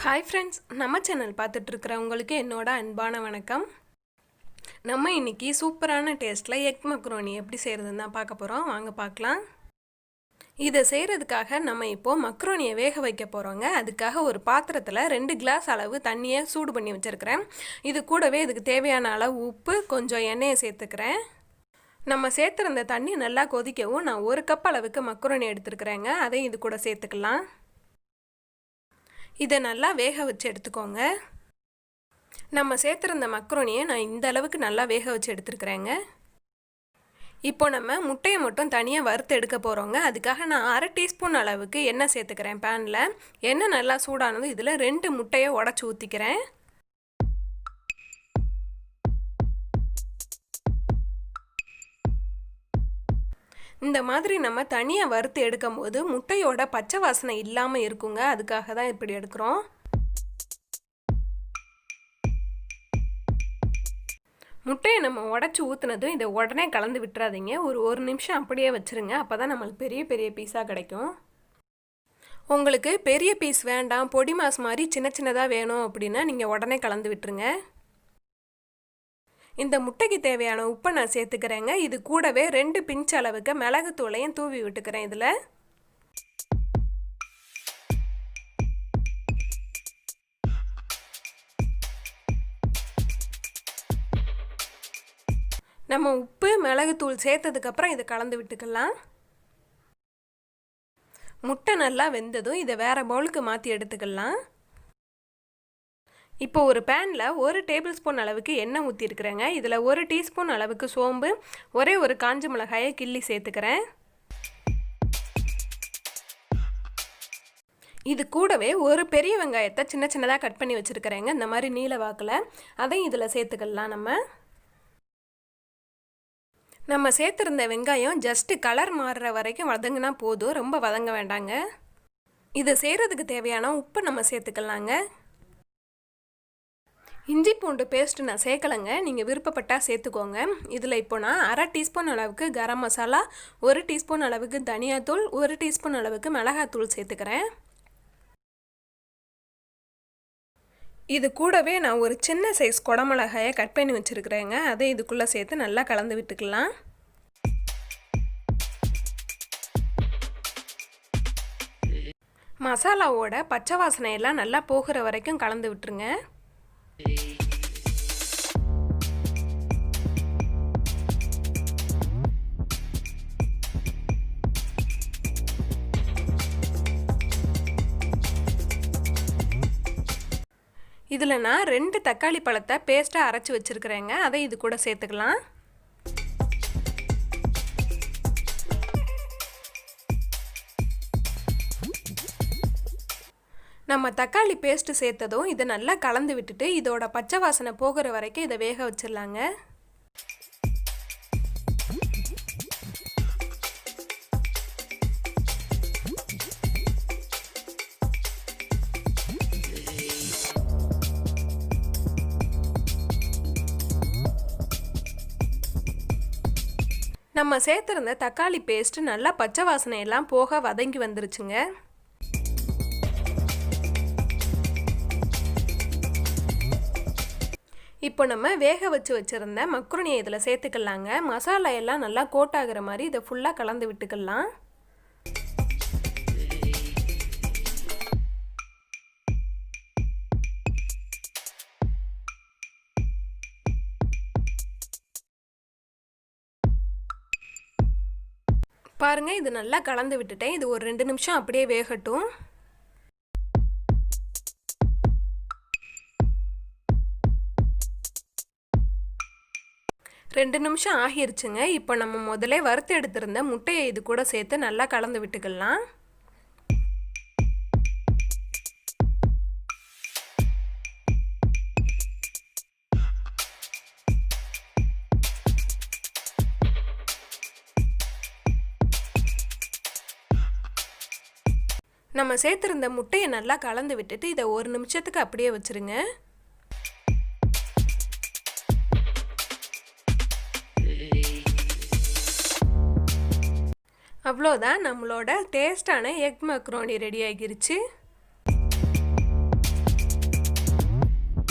Hi friends, நம்ம channel பார்த்துட்டு இருக்கறவங்களுக்கு என்னோட அன்பான வணக்கம். நம்ம இன்னைக்கு சூப்பரான டேஸ்ட்ல எக் மக்ரோனி எப்படி செய்யறதுன்னு தான் பார்க்க போறோம். வாங்க பார்க்கலாம். இத செய்யிறதுக்காக நம்ம இப்போ மக்ரோனியை வேக வைக்க போறோங்க. அதுக்காக ஒரு பாத்திரத்துல 2 கிளாஸ் அளவு தண்ணியை சூடு பண்ணி வச்சிருக்கேன். இது கூடவே இதுக்கு தேவையான அளவு உப்பு, கொஞ்சம் எண்ணெயை சேர்த்துக்கிறேன். நம்ம சேர்த்திருந்த தண்ணி நல்லா கொதிக்கவும் நான் 1 கப் அளவுக்கு மக்ரோனி எடுத்துக்கிறேங்க. அதை இது கூட சேர்த்துக்கலாம். இதை நல்லா வேக வச்சு எடுத்துக்கோங்க. நம்ம சேர்த்திருந்த மக்ரோனியை நான் இந்த அளவுக்கு நல்லா வேக வச்சு எடுத்துக்கிறேங்க. இப்போ நம்ம முட்டையை மட்டும் தனியாக வறுத்து எடுக்க போகிறோங்க. அதுக்காக நான் 1/2 டீஸ்பூன் அளவுக்கு எண்ணெய் சேர்த்துக்கிறேன். பேனில் எண்ணெய் நல்லா சூடானது இதில் 2 முட்டையை உடச்சி ஊற்றிக்கிறேன். இந்த மாதிரி நம்ம தனியாக வறுத்து எடுக்கும் போது முட்டையோட பச்சை வாசனை இல்லாமல் இருக்குங்க. அதுக்காக தான் இப்படி எடுக்கிறோம். முட்டையை நம்ம உடச்சி ஊற்றுனதும் இதை உடனே கலந்து விட்டுறாதீங்க. ஒரு நிமிஷம் அப்படியே வச்சுருங்க. அப்போ தான் நம்மளுக்கு பெரிய பெரிய பீஸாக கிடைக்கும். உங்களுக்கு பெரிய பீஸ் வேண்டாம், பொடி மாஸ் மாதிரி சின்ன சின்னதாக வேணும் அப்படின்னா நீங்கள் உடனே கலந்து விட்டுருங்க. இந்த முட்டைக்கு தேவையான உப்பை நான் சேர்த்துக்கிறேங்க. இது கூடவே 2 பிஞ்ச் அளவுக்கு மிளகுத்தூளையும் தூவி விட்டுக்கிறேன். இதில் நம்ம உப்பு மிளகுத்தூள் சேர்த்ததுக்கப்புறம் இதை கலந்து விட்டுக்கலாம். முட்டை நல்லா வெந்ததும் இதை வேறு பவுலுக்கு மாற்றி எடுத்துக்கலாம். இப்போ ஒரு பேனில் 1 டேபிள் ஸ்பூன் அளவுக்கு எண்ணெய் ஊற்றிருக்கிறேங்க. இதில் 1 டீஸ்பூன் அளவுக்கு சோம்பு, ஒரே ஒரு காஞ்ச மிளகாயை கிள்ளி சேர்த்துக்கிறேன். இது கூடவே ஒரு பெரிய வெங்காயத்தை சின்ன சின்னதாக கட் பண்ணி வச்சுருக்கிறேங்க. இந்த மாதிரி நீல வாக்கில் அதையும் இதில் சேர்த்துக்கலாம். நம்ம சேர்த்துருந்த வெங்காயம் ஜஸ்ட்டு கலர் மாறுற வரைக்கும் வதங்கினா போதும், ரொம்ப வதங்க வேண்டாங்க. இதை செய்கிறதுக்கு தேவையான உப்பு நம்ம சேர்த்துக்கலாங்க. இஞ்சி பூண்டு பேஸ்ட்டு நான் சேர்க்கலைங்க, நீங்கள் விருப்பப்பட்டால் சேர்த்துக்கோங்க. இதில் இப்போ நான் 1/2 டீஸ்பூன் அளவுக்கு கரம் மசாலா, 1 டீஸ்பூன் அளவுக்கு தனியாத்தூள், 1 டீஸ்பூன் அளவுக்கு மிளகாத்தூள் சேர்த்துக்கிறேன். இது கூடவே நான் ஒரு சின்ன சைஸ் குடமிளகாயை கட் பண்ணி வச்சுருக்கிறேங்க. அதை இதுக்குள்ளே சேர்த்து நல்லா கலந்து விட்டுக்கலாம். மசாலாவோட பச்சை வாசனையெல்லாம் நல்லா போகிற வரைக்கும் கலந்து விட்டுருங்க. இதில் நான் 2 தக்காளி பழத்தை பேஸ்ட்டாக அரைச்சி வச்சுருக்கிறேங்க. அதை இது கூட சேர்த்துக்கலாம். நம்ம தக்காளி பேஸ்ட்டு சேர்த்ததும் இதை நல்லா கலந்து விட்டுட்டு இதோட பச்சை வாசனை போகிற வரைக்கும் இதை வேக வச்சிடலாங்க. நம்ம சேர்த்துருந்த தக்காளி பேஸ்ட்டு நல்லா பச்சை வாசனையெல்லாம் போக வதங்கி வந்துருச்சுங்க. இப்போ நம்ம வேக வச்சுருந்த மக்ரோனியை இதில் சேர்த்துக்கலாங்க. மசாலா எல்லாம் நல்லா கோட் ஆகிற மாதிரி இதை ஃபுல்லாக கலந்து விட்டுக்கலாம். பாருங்கள், இது நல்லா கலந்து விட்டுட்டேன். இது ஒரு 2 நிமிஷம் அப்படியே வேகட்டும். ரெண்டு நிமிஷம் ஆகிருச்சுங்க. இப்போ நம்ம முதல்ல வறுத்து எடுத்திருந்த முட்டையை இது கூட சேர்த்து நல்லா கலந்து விட்டுக்கலாம். நம்ம சேர்த்திருந்த முட்டையை நல்லா கலந்து விட்டுட்டு இதை 1 நிமிஷத்துக்கு அப்படியே வச்சிருங்க. அவ்வளோதான், நம்மளோட டேஸ்டான எக் மக்ரோனி ரெடி ஆகிருச்சு.